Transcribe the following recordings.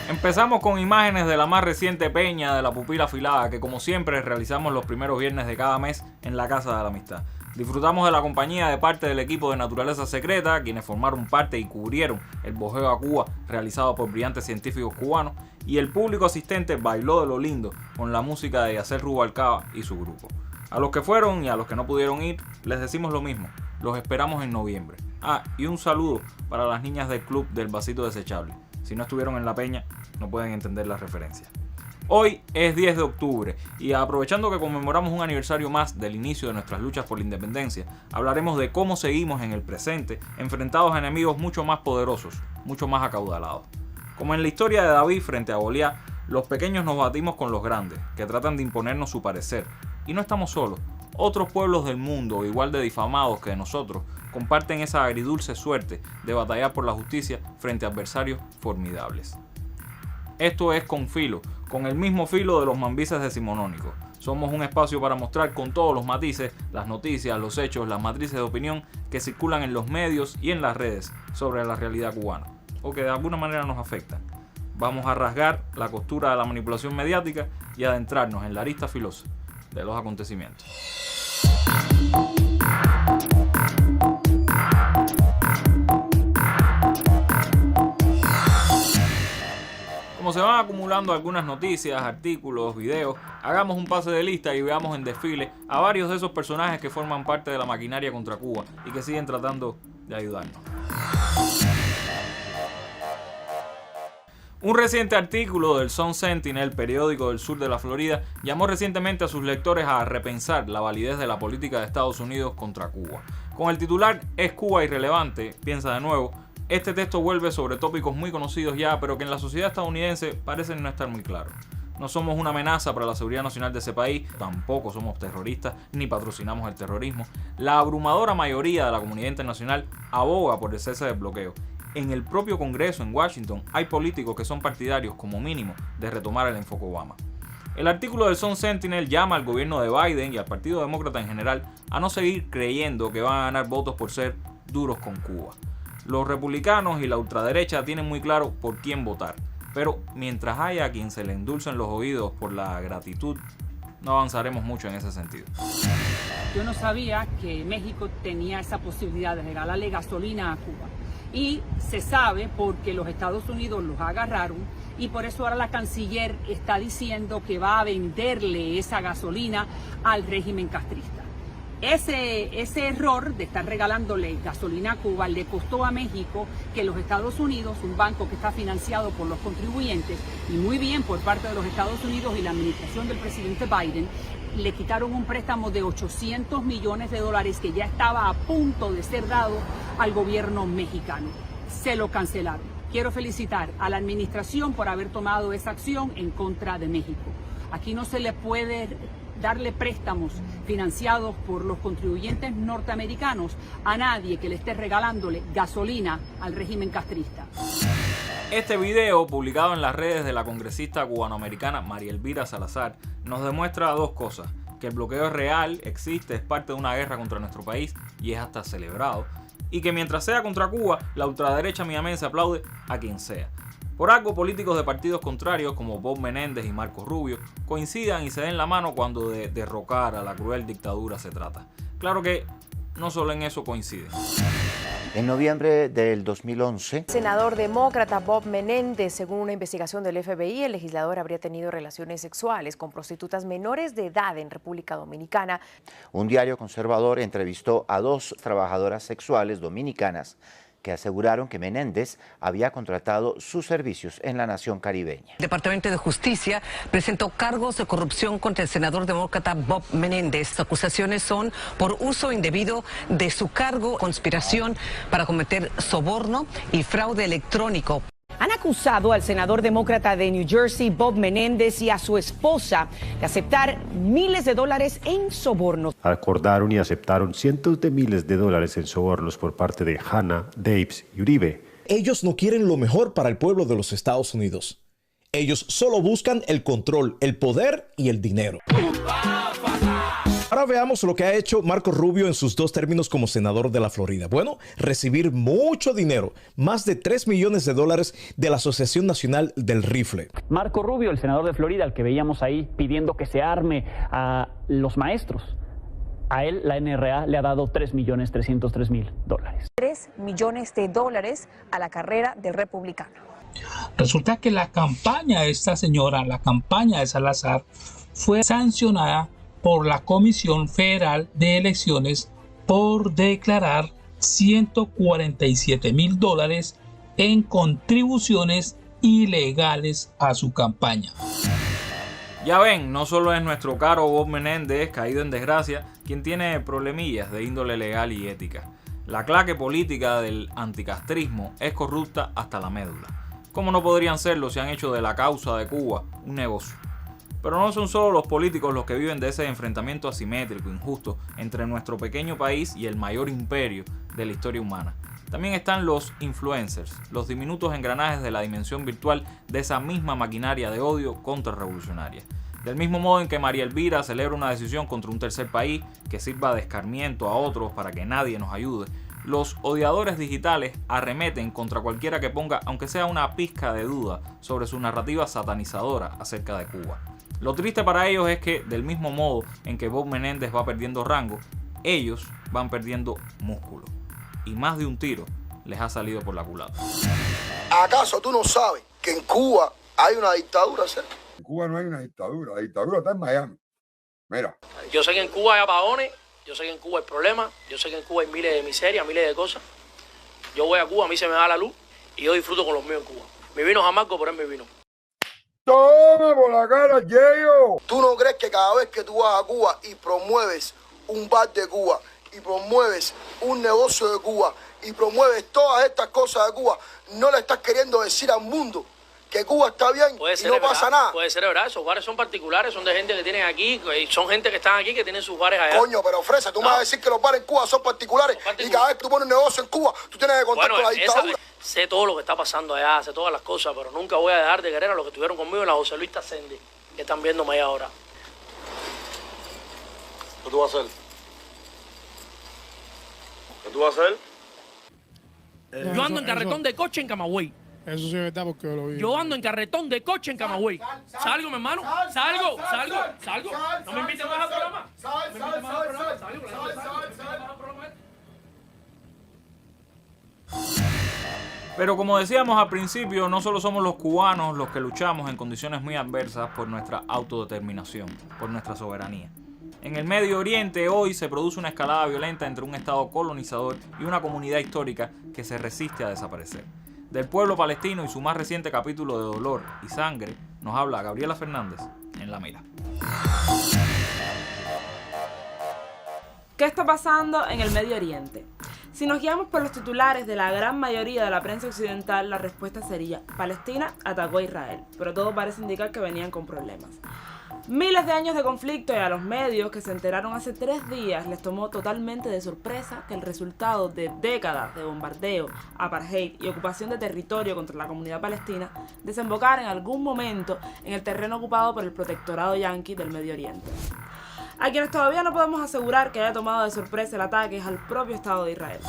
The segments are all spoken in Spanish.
Empezamos con imágenes de la más reciente peña de la Pupila Afilada, que como siempre realizamos los primeros viernes de cada mes en la Casa de la Amistad. Disfrutamos de la compañía de parte del equipo de Naturaleza Secreta, quienes formaron parte y cubrieron el bojeo a Cuba realizado por brillantes científicos cubanos, y el público asistente bailó de lo lindo con la música de Yacer Rubalcaba y su grupo. A los que fueron y a los que no pudieron ir, les decimos lo mismo, los esperamos en noviembre. Y un saludo para las niñas del club del vasito desechable. Si no estuvieron en la peña, no pueden entender la referencia. Hoy es 10 de octubre y aprovechando que conmemoramos un aniversario más del inicio de nuestras luchas por la independencia, hablaremos de cómo seguimos en el presente enfrentados a enemigos mucho más poderosos, mucho más acaudalados. Como en la historia de David frente a Goliat, los pequeños nos batimos con los grandes, que tratan de imponernos su parecer. Y no estamos solos. Otros pueblos del mundo, igual de difamados que nosotros, comparten esa agridulce suerte de batallar por la justicia frente a adversarios formidables. Esto es Con Filo, con el mismo filo de los mambises decimonónicos. Somos un espacio para mostrar con todos los matices las noticias, los hechos, las matrices de opinión que circulan en los medios y en las redes sobre la realidad cubana, o que de alguna manera nos afectan. Vamos a rasgar la costura de la manipulación mediática y adentrarnos en la arista filosa de los acontecimientos. Como se van acumulando algunas noticias, artículos, videos, hagamos un pase de lista y veamos en desfile a varios de esos personajes que forman parte de la maquinaria contra Cuba y que siguen tratando de ayudarnos. Un reciente artículo del Sun Sentinel, periódico del sur de la Florida, llamó recientemente a sus lectores a repensar la validez de la política de Estados Unidos contra Cuba. Con el titular "¿Es Cuba irrelevante?", piensa de nuevo. Este texto vuelve sobre tópicos muy conocidos ya, pero que en la sociedad estadounidense parecen no estar muy claros. No somos una amenaza para la seguridad nacional de ese país, tampoco somos terroristas, ni patrocinamos el terrorismo. La abrumadora mayoría de la comunidad internacional aboga por el cese del bloqueo. En el propio Congreso en Washington hay políticos que son partidarios, como mínimo, de retomar el enfoque Obama. El artículo del Sun Sentinel llama al gobierno de Biden y al Partido Demócrata en general a no seguir creyendo que van a ganar votos por ser duros con Cuba. Los republicanos y la ultraderecha tienen muy claro por quién votar, pero mientras haya a quien se le endulcen los oídos por la gratitud, no avanzaremos mucho en ese sentido. Yo no sabía que México tenía esa posibilidad de regalarle gasolina a Cuba. Y se sabe porque los Estados Unidos los agarraron y por eso ahora la canciller está diciendo que va a venderle esa gasolina al régimen castrista. Ese error de estar regalándole gasolina a Cuba le costó a México que los Estados Unidos, un banco que está financiado por los contribuyentes y muy bien por parte de los Estados Unidos y la administración del presidente Biden, le quitaron un préstamo de $800 millones que ya estaba a punto de ser dado al gobierno mexicano. Se lo cancelaron. Quiero felicitar a la administración por haber tomado esa acción en contra de México. Aquí no se le puede darle préstamos financiados por los contribuyentes norteamericanos a nadie que le esté regalándole gasolina al régimen castrista. Este video, publicado en las redes de la congresista cubanoamericana María Elvira Salazar, nos demuestra dos cosas: que el bloqueo es real, existe, es parte de una guerra contra nuestro país y es hasta celebrado, y que mientras sea contra Cuba, la ultraderecha miamense aplaude a quien sea. Por algo, políticos de partidos contrarios como Bob Menéndez y Marco Rubio coincidan y se den la mano cuando de derrocar a la cruel dictadura se trata. Claro que no solo en eso coinciden. En noviembre del 2011, el senador demócrata Bob Menéndez, según una investigación del FBI, el legislador habría tenido relaciones sexuales con prostitutas menores de edad en República Dominicana. Un diario conservador entrevistó a 2 trabajadoras sexuales dominicanas que aseguraron que Menéndez había contratado sus servicios en la nación caribeña. El Departamento de Justicia presentó cargos de corrupción contra el senador demócrata Bob Menéndez. Las acusaciones son por uso indebido de su cargo, conspiración para cometer soborno y fraude electrónico. Han acusado al senador demócrata de New Jersey, Bob Menéndez, y a su esposa de aceptar miles de dólares en sobornos. Acordaron y aceptaron cientos de miles de dólares en sobornos por parte de Hanna, Daves y Uribe. Ellos no quieren lo mejor para el pueblo de los Estados Unidos. Ellos solo buscan el control, el poder y el dinero. Ahora veamos lo que ha hecho Marco Rubio en sus 2 términos como senador de la Florida. Bueno, recibir mucho dinero, más de $3 millones de la Asociación Nacional del Rifle. Marco Rubio, el senador de Florida, el que veíamos ahí pidiendo que se arme a los maestros. A él la NRA le ha dado $3.303.000. $3 millones a la carrera del republicano. Resulta que la campaña de esta señora, la campaña de Salazar, fue sancionada por la Comisión Federal de Elecciones por declarar $147.000 en contribuciones ilegales a su campaña. Ya ven, no solo es nuestro caro Bob Menéndez, caído en desgracia, quien tiene problemillas de índole legal y ética. La claque política del anticastrismo es corrupta hasta la médula. ¿Cómo no podrían serlo si han hecho de la causa de Cuba un negocio? Pero no son solo los políticos los que viven de ese enfrentamiento asimétrico, injusto, entre nuestro pequeño país y el mayor imperio de la historia humana. También están los influencers, los diminutos engranajes de la dimensión virtual de esa misma maquinaria de odio contrarrevolucionaria. Del mismo modo en que María Elvira celebra una decisión contra un tercer país que sirva de escarmiento a otros para que nadie nos ayude, los odiadores digitales arremeten contra cualquiera que ponga, aunque sea una pizca de duda, sobre su narrativa satanizadora acerca de Cuba. Lo triste para ellos es que, del mismo modo en que Bob Menéndez va perdiendo rango, ellos van perdiendo músculo. Y más de un tiro les ha salido por la culata. ¿Acaso tú no sabes que en Cuba hay una dictadura, Sergio? En Cuba no hay una dictadura, la dictadura está en Miami. Mira. Yo sé que en Cuba hay apagones, yo sé que en Cuba hay problemas, yo sé que en Cuba hay miles de miserias, miles de cosas. Yo voy a Cuba, a mí se me da la luz y yo disfruto con los míos en Cuba. Mi vino es amargo, pero es mi vino. ¡Toma por la cara, Yeyo! ¿Tú no crees que cada vez que tú vas a Cuba y promueves un bar de Cuba, y promueves un negocio de Cuba, y promueves todas estas cosas de Cuba, no le estás queriendo decir al mundo que Cuba está bien y no pasa nada? Puede ser verdad, esos bares son particulares, son de gente que tienen aquí, son gente que están aquí, que tienen sus bares allá. Coño, pero ofrece, tú me vas a decir que los bares en Cuba son particulares, y cada vez que tú pones un negocio en Cuba, tú tienes que contar con la dictadura. Sé todo lo que está pasando allá, sé todas las cosas, pero nunca voy a dejar de querer a los que estuvieron conmigo en la José Luis Tassendi, que están viéndome ahí ahora. ¿Qué tú vas a hacer? ¿Qué tú vas a hacer? Yo ando en carretón de coche en Camagüey. Eso sí es verdad porque lo vi. Yo ando en carretón de coche en Camagüey. Salgo, mi hermano. Salgo. No me invites más al programa. Pero como decíamos al principio, no solo somos los cubanos los que luchamos en condiciones muy adversas por nuestra autodeterminación, por nuestra soberanía. En el Medio Oriente hoy se produce una escalada violenta entre un estado colonizador y una comunidad histórica que se resiste a desaparecer. Del pueblo palestino y su más reciente capítulo de dolor y sangre nos habla Gabriela Fernández en La Mira. ¿Qué está pasando en el Medio Oriente? Si nos guiamos por los titulares de la gran mayoría de la prensa occidental, la respuesta sería: Palestina atacó a Israel, pero todo parece indicar que venían con problemas. Miles de años de conflicto y a los medios que se enteraron hace 3 días les tomó totalmente de sorpresa que el resultado de décadas de bombardeo, apartheid y ocupación de territorio contra la comunidad palestina desembocara en algún momento en el terreno ocupado por el protectorado yanqui del Medio Oriente. A quienes todavía no podemos asegurar que haya tomado de sorpresa el ataque es al propio Estado de Israel.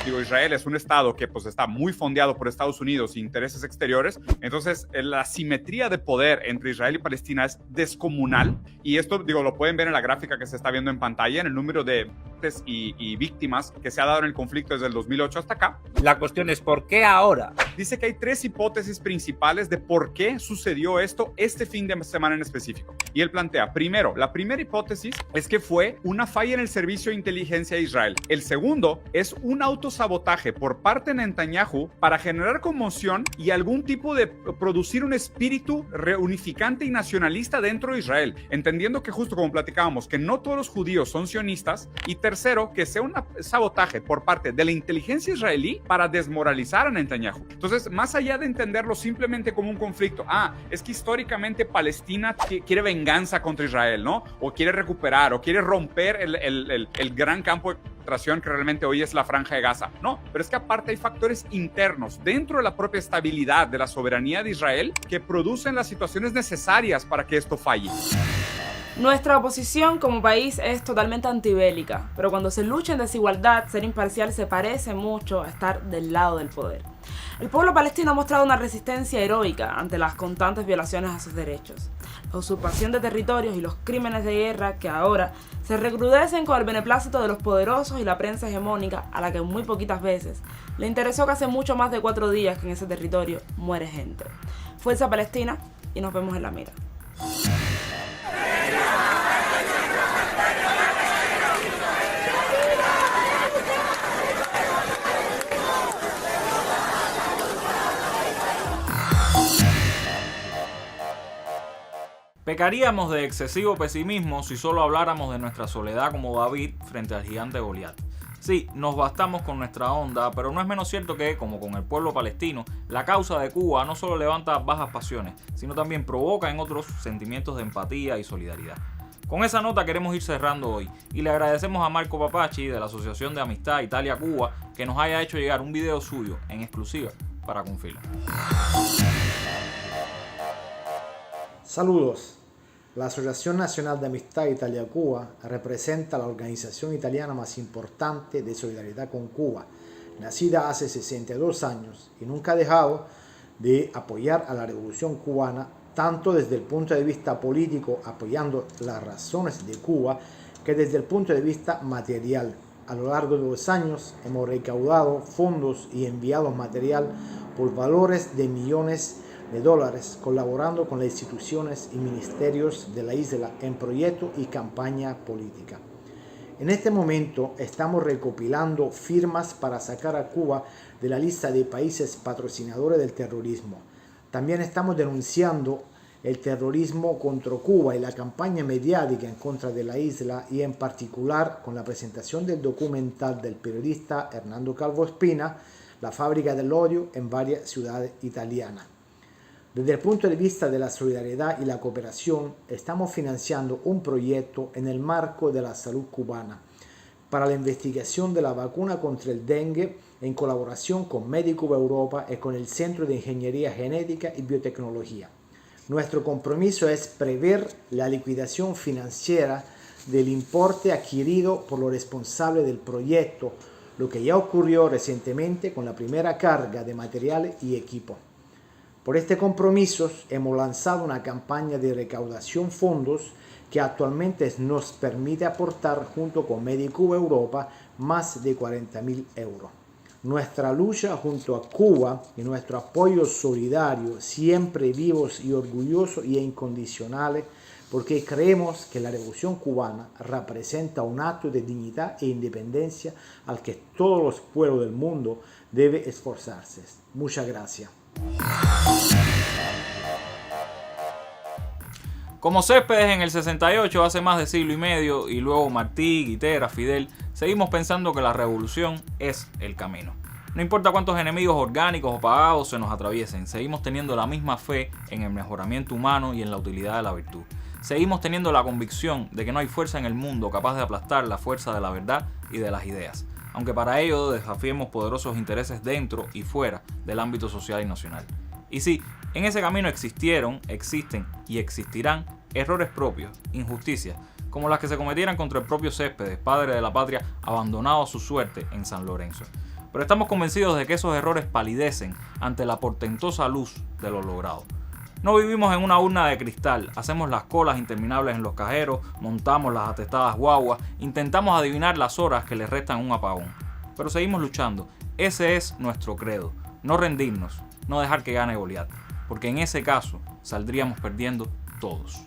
Israel es un estado que pues está muy fondeado por Estados Unidos e intereses exteriores, entonces la simetría de poder entre Israel y Palestina es descomunal, y esto lo pueden ver en la gráfica que se está viendo en pantalla, en el número de muertes y víctimas que se ha dado en el conflicto desde el 2008 hasta acá. La cuestión es ¿por qué ahora? Dice que hay 3 hipótesis principales de por qué sucedió esto este fin de semana en específico, y él plantea, primero, la primera hipótesis es que fue una falla en el servicio de inteligencia de Israel. El segundo es un autosabotaje por parte de Netanyahu para generar conmoción y algún tipo de producir un espíritu reunificante y nacionalista dentro de Israel, entendiendo que, justo como platicábamos, que no todos los judíos son sionistas, y tercero, que sea un sabotaje por parte de la inteligencia israelí para desmoralizar a Netanyahu. Entonces, más allá de entenderlo simplemente como un conflicto, es que históricamente Palestina quiere venganza contra Israel, ¿no? O quiere recuperar, o quiere romper el gran campo que realmente hoy es la Franja de Gaza. No, pero es que aparte hay factores internos dentro de la propia estabilidad de la soberanía de Israel que producen las situaciones necesarias para que esto falle. Nuestra oposición como país es totalmente antibélica, pero cuando se lucha en desigualdad, ser imparcial se parece mucho a estar del lado del poder. El pueblo palestino ha mostrado una resistencia heroica ante las constantes violaciones a sus derechos, la usurpación de territorios y los crímenes de guerra que ahora se recrudecen con el beneplácito de los poderosos y la prensa hegemónica a la que muy poquitas veces le interesó que hace mucho más de 4 días que en ese territorio muere gente. Fuerza Palestina y nos vemos en la mira. Pecaríamos de excesivo pesimismo si solo habláramos de nuestra soledad como David frente al gigante Goliat. Sí, nos bastamos con nuestra onda, pero no es menos cierto que, como con el pueblo palestino, la causa de Cuba no solo levanta bajas pasiones, sino también provoca en otros sentimientos de empatía y solidaridad. Con esa nota queremos ir cerrando hoy y le agradecemos a Marco Papachi de la Asociación de Amistad Italia-Cuba que nos haya hecho llegar un video suyo en exclusiva para Confilo. Saludos. La Asociación Nacional de Amistad Italia-Cuba representa la organización italiana más importante de solidaridad con Cuba, nacida hace 62 años y nunca ha dejado de apoyar a la revolución cubana, tanto desde el punto de vista político, apoyando las razones de Cuba, que desde el punto de vista material. A lo largo de los años hemos recaudado fondos y enviado material por valores de millones de dólares, colaborando con las instituciones y ministerios de la isla en proyectos y campaña política. En este momento estamos recopilando firmas para sacar a Cuba de la lista de países patrocinadores del terrorismo. También estamos denunciando el terrorismo contra Cuba y la campaña mediática en contra de la isla, y en particular con la presentación del documental del periodista Hernando Calvo Espina, La fábrica del odio, en varias ciudades italianas. Desde el punto de vista de la solidaridad y la cooperación, estamos financiando un proyecto en el marco de la salud cubana para la investigación de la vacuna contra el dengue en colaboración con Médico Europa y con el Centro de Ingeniería Genética y Biotecnología. Nuestro compromiso es prever la liquidación financiera del importe adquirido por los responsables del proyecto, lo que ya ocurrió recientemente con la primera carga de materiales y equipo. Por este compromiso hemos lanzado una campaña de recaudación fondos que actualmente nos permite aportar junto con Médico Europa más de 40.000 euros. Nuestra lucha junto a Cuba y nuestro apoyo solidario, siempre vivos y orgullosos y incondicionales, porque creemos que la revolución cubana representa un acto de dignidad e independencia al que todos los pueblos del mundo deben esforzarse. Muchas gracias. Como Céspedes en el 68, hace más de siglo y medio, y luego Martí, Guitera, Fidel, seguimos pensando que la revolución es el camino. No importa cuántos enemigos orgánicos o pagados se nos atraviesen, seguimos teniendo la misma fe en el mejoramiento humano y en la utilidad de la virtud. Seguimos teniendo la convicción de que no hay fuerza en el mundo capaz de aplastar la fuerza de la verdad y de las ideas, aunque para ello desafiemos poderosos intereses dentro y fuera del ámbito social y nacional. Y sí, en ese camino existieron, existen y existirán errores propios, injusticias, como las que se cometieran contra el propio Céspedes, padre de la patria, abandonado a su suerte en San Lorenzo. Pero estamos convencidos de que esos errores palidecen ante la portentosa luz de lo logrado. No vivimos en una urna de cristal, hacemos las colas interminables en los cajeros, montamos las atestadas guaguas, intentamos adivinar las horas que le restan un apagón. Pero seguimos luchando, ese es nuestro credo, no rendirnos, no dejar que gane Goliat, porque en ese caso saldríamos perdiendo todos.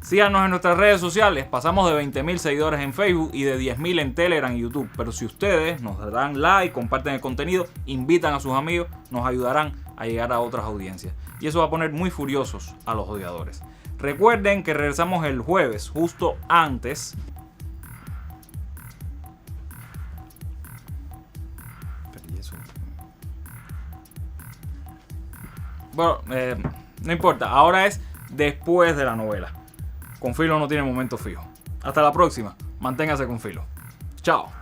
Síganos en nuestras redes sociales, pasamos de 20.000 seguidores en Facebook y de 10.000 en Telegram y YouTube, pero si ustedes nos dan like, comparten el contenido, invitan a sus amigos, nos ayudarán a llegar a otras audiencias. Y eso va a poner muy furiosos a los odiadores. Recuerden que regresamos el jueves, justo antes. Bueno, no importa, ahora es después de la novela. Confilo no tiene momento fijo. Hasta la próxima, manténgase con Filo. Chao.